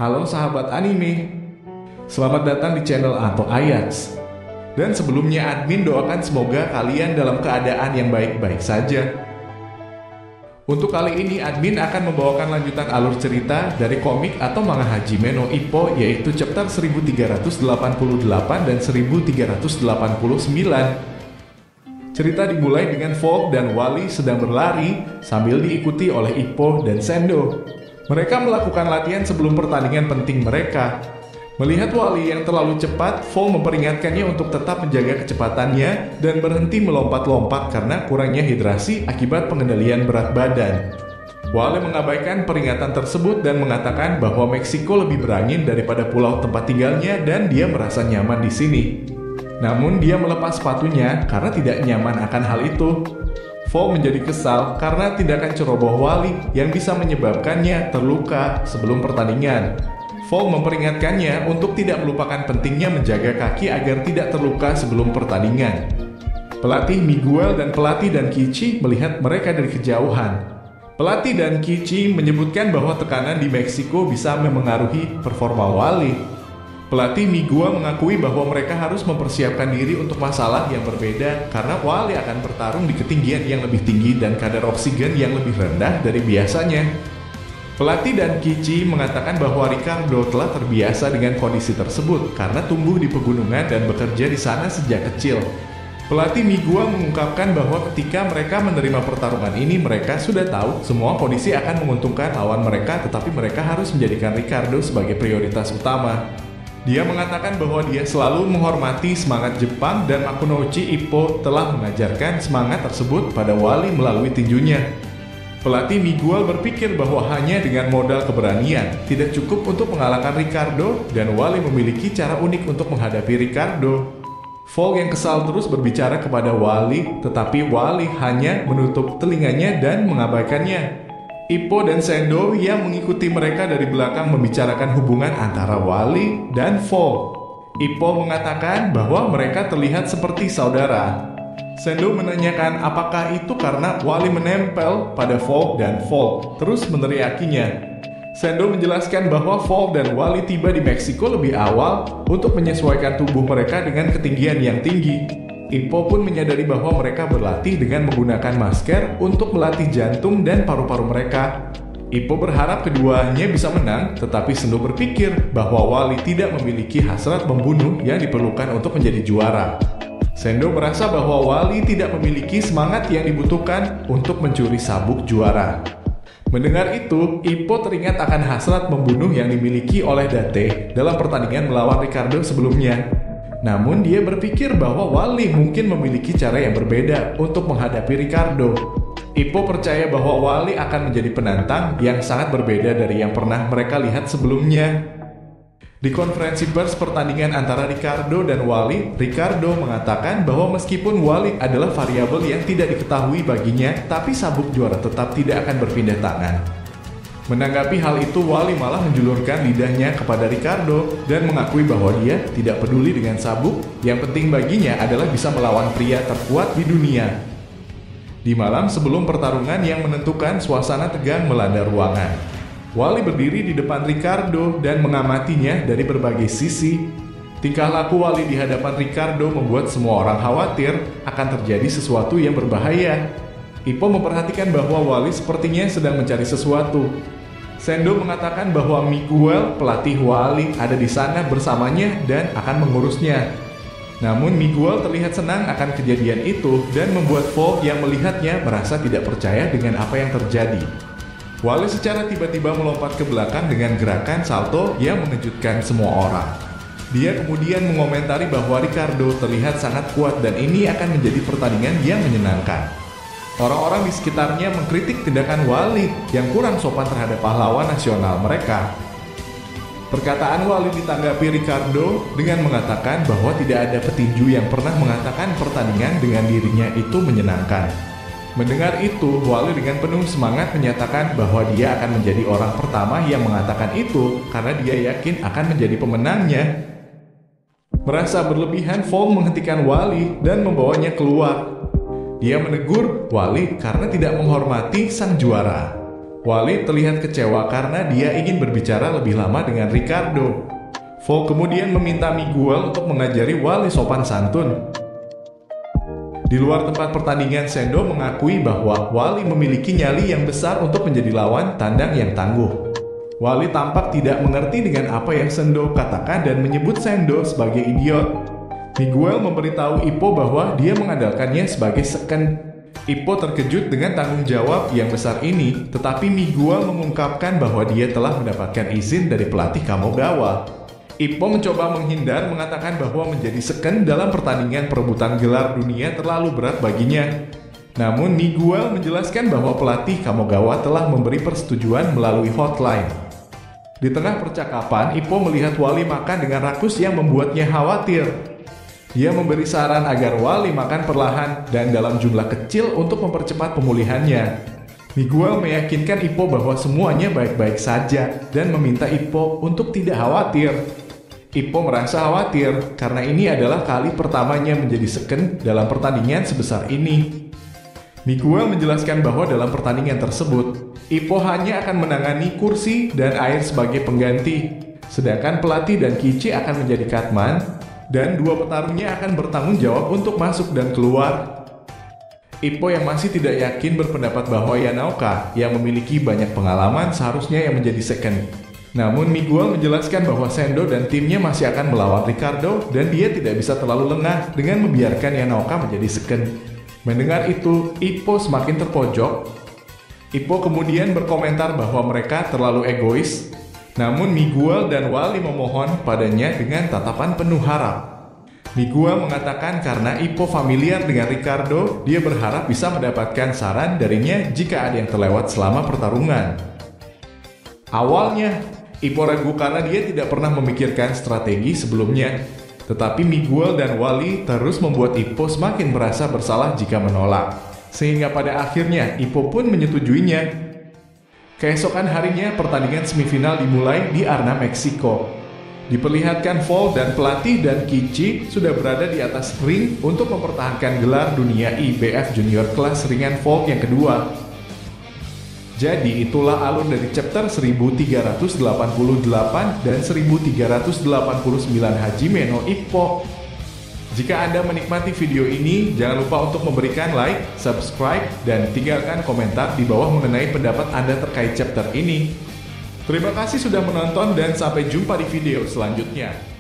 Halo sahabat anime, selamat datang di channel Anto Ayats. Dan sebelumnya admin doakan semoga kalian dalam keadaan yang baik-baik saja. Untuk kali ini admin akan membawakan lanjutan alur cerita dari komik atau manga Hajime no Ippo, yaitu chapter 1388 dan 1389. Cerita dimulai dengan Folk dan Wally sedang berlari sambil diikuti oleh Ippo dan Sendo. Mereka melakukan latihan sebelum pertandingan penting mereka. Melihat Wally yang terlalu cepat, Folk memperingatkannya untuk tetap menjaga kecepatannya dan berhenti melompat-lompat karena kurangnya hidrasi akibat pengendalian berat badan. Wally mengabaikan peringatan tersebut dan mengatakan bahwa Meksiko lebih berangin daripada pulau tempat tinggalnya dan dia merasa nyaman di sini. Namun dia melepas sepatunya karena tidak nyaman akan hal itu. Folk menjadi kesal karena tindakan ceroboh Wally yang bisa menyebabkannya terluka sebelum pertandingan. Folk memperingatkannya untuk tidak melupakan pentingnya menjaga kaki agar tidak terluka sebelum pertandingan. Pelatih Miguel dan pelatih Dankichi melihat mereka dari kejauhan. Pelatih Dankichi menyebutkan bahwa tekanan di Meksiko bisa memengaruhi performa Wally. Pelatih Miguel mengakui bahwa mereka harus mempersiapkan diri untuk masalah yang berbeda karena Wally akan bertarung di ketinggian yang lebih tinggi dan kadar oksigen yang lebih rendah dari biasanya. Pelatih Dankichi mengatakan bahwa Ricardo telah terbiasa dengan kondisi tersebut karena tumbuh di pegunungan dan bekerja di sana sejak kecil. Pelatih Miguel mengungkapkan bahwa ketika mereka menerima pertarungan ini, mereka sudah tahu semua kondisi akan menguntungkan lawan mereka, tetapi mereka harus menjadikan Ricardo sebagai prioritas utama. Dia mengatakan bahwa dia selalu menghormati semangat Jepang dan Makunouchi Ippo telah mengajarkan semangat tersebut pada Wally melalui tinjunya. Pelatih Miguel berpikir bahwa hanya dengan modal keberanian tidak cukup untuk mengalahkan Ricardo dan Wally memiliki cara unik untuk menghadapi Ricardo. Folk yang kesal terus berbicara kepada Wally, tetapi Wally hanya menutup telinganya dan mengabaikannya. Ippo dan Sendo yang mengikuti mereka dari belakang membicarakan hubungan antara Wally dan Folk. Ippo mengatakan bahwa mereka terlihat seperti saudara. Sendo menanyakan apakah itu karena Wally menempel pada Folk dan Folk terus meneriakinya. Sendo menjelaskan bahwa Folk dan Wally tiba di Meksiko lebih awal untuk menyesuaikan tubuh mereka dengan ketinggian yang tinggi. Ippo pun menyadari bahwa mereka berlatih dengan menggunakan masker untuk melatih jantung dan paru-paru mereka. Ippo berharap keduanya bisa menang, tetapi Sendo berpikir bahwa Wally tidak memiliki hasrat membunuh yang diperlukan untuk menjadi juara. Sendo merasa bahwa Wally tidak memiliki semangat yang dibutuhkan untuk mencuri sabuk juara. Mendengar itu, Ippo teringat akan hasrat membunuh yang dimiliki oleh Date dalam pertandingan melawan Ricardo sebelumnya. Namun dia berpikir bahwa Wally mungkin memiliki cara yang berbeda untuk menghadapi Ricardo. Ippo percaya bahwa Wally akan menjadi penantang yang sangat berbeda dari yang pernah mereka lihat sebelumnya. Di konferensi pers pertandingan antara Ricardo dan Wally, Ricardo mengatakan bahwa meskipun Wally adalah variabel yang tidak diketahui baginya, tapi sabuk juara tetap tidak akan berpindah tangan. Menanggapi hal itu, Wally malah menjulurkan lidahnya kepada Ricardo dan mengakui bahwa dia tidak peduli dengan sabuk, yang penting baginya adalah bisa melawan pria terkuat di dunia. Di malam sebelum pertarungan yang menentukan, suasana tegang melanda ruangan. Wally berdiri di depan Ricardo dan mengamatinya dari berbagai sisi. Tingkah laku Wally di hadapan Ricardo membuat semua orang khawatir akan terjadi sesuatu yang berbahaya. Ippo memperhatikan bahwa Wally sepertinya sedang mencari sesuatu. Sendo mengatakan bahwa Miguel, pelatih Wally, ada di sana bersamanya dan akan mengurusnya. Namun Miguel terlihat senang akan kejadian itu dan membuat Folk yang melihatnya merasa tidak percaya dengan apa yang terjadi. Wally secara tiba-tiba melompat ke belakang dengan gerakan salto yang mengejutkan semua orang. Dia kemudian mengomentari bahwa Ricardo terlihat sangat kuat dan ini akan menjadi pertandingan yang menyenangkan. Orang-orang di sekitarnya mengkritik tindakan Wally yang kurang sopan terhadap pahlawan nasional mereka. Perkataan Wally ditanggapi Ricardo dengan mengatakan bahwa tidak ada petinju yang pernah mengatakan pertandingan dengan dirinya itu menyenangkan. Mendengar itu, Wally dengan penuh semangat menyatakan bahwa dia akan menjadi orang pertama yang mengatakan itu karena dia yakin akan menjadi pemenangnya. Merasa berlebihan, Folk menghentikan Wally dan membawanya keluar. Dia menegur Wally karena tidak menghormati sang juara. Wally terlihat kecewa karena dia ingin berbicara lebih lama dengan Ricardo. Volk kemudian meminta Miguel untuk mengajari Wally sopan santun. Di luar tempat pertandingan, Sendo mengakui bahwa Wally memiliki nyali yang besar untuk menjadi lawan tandang yang tangguh. Wally tampak tidak mengerti dengan apa yang Sendo katakan dan menyebut Sendo sebagai idiot. Miguel memberitahu Ippo bahwa dia mengandalkannya sebagai second. Ippo terkejut dengan tanggung jawab yang besar ini, tetapi Miguel mengungkapkan bahwa dia telah mendapatkan izin dari pelatih Kamogawa. Ippo mencoba menghindar, mengatakan bahwa menjadi second dalam pertandingan perebutan gelar dunia terlalu berat baginya. Namun Miguel menjelaskan bahwa pelatih Kamogawa telah memberi persetujuan melalui hotline. Di tengah percakapan, Ippo melihat Wally makan dengan rakus yang membuatnya khawatir. Dia memberi saran agar Wally makan perlahan dan dalam jumlah kecil untuk mempercepat pemulihannya. Miguel meyakinkan Ippo bahwa semuanya baik-baik saja dan meminta Ippo untuk tidak khawatir. Ippo merasa khawatir karena ini adalah kali pertamanya menjadi second dalam pertandingan sebesar ini. Miguel menjelaskan bahwa dalam pertandingan tersebut, Ippo hanya akan menangani kursi dan air sebagai pengganti, sedangkan pelatih dan Kichi akan menjadi cutman, dan dua petarungnya akan bertanggung jawab untuk masuk dan keluar. Ippo yang masih tidak yakin berpendapat bahwa Yanaoka yang memiliki banyak pengalaman seharusnya yang menjadi second. Namun Miguel menjelaskan bahwa Sendo dan timnya masih akan melawan Ricardo dan dia tidak bisa terlalu lengah dengan membiarkan Yanaoka menjadi second. Mendengar itu, Ippo semakin terpojok. Ippo kemudian berkomentar bahwa mereka terlalu egois. Namun Miguel dan Wally memohon padanya dengan tatapan penuh harap. Miguel mengatakan karena Ippo familiar dengan Ricardo, dia berharap bisa mendapatkan saran darinya jika ada yang terlewat selama pertarungan. Awalnya, Ippo ragu karena dia tidak pernah memikirkan strategi sebelumnya. Tetapi Miguel dan Wally terus membuat Ippo semakin merasa bersalah jika menolak. Sehingga pada akhirnya Ippo pun menyetujuinya. Keesokan harinya, pertandingan semifinal dimulai di Arna, Meksiko. Diperlihatkan Volk dan pelatih dan Kichi sudah berada di atas ring untuk mempertahankan gelar dunia IBF Junior kelas ringan Volk yang kedua. Jadi itulah alur dari chapter 1388 dan 1389 Hajime no Ippo. Jika Anda menikmati video ini, jangan lupa untuk memberikan like, subscribe, dan tinggalkan komentar di bawah mengenai pendapat Anda terkait chapter ini. Terima kasih sudah menonton dan sampai jumpa di video selanjutnya.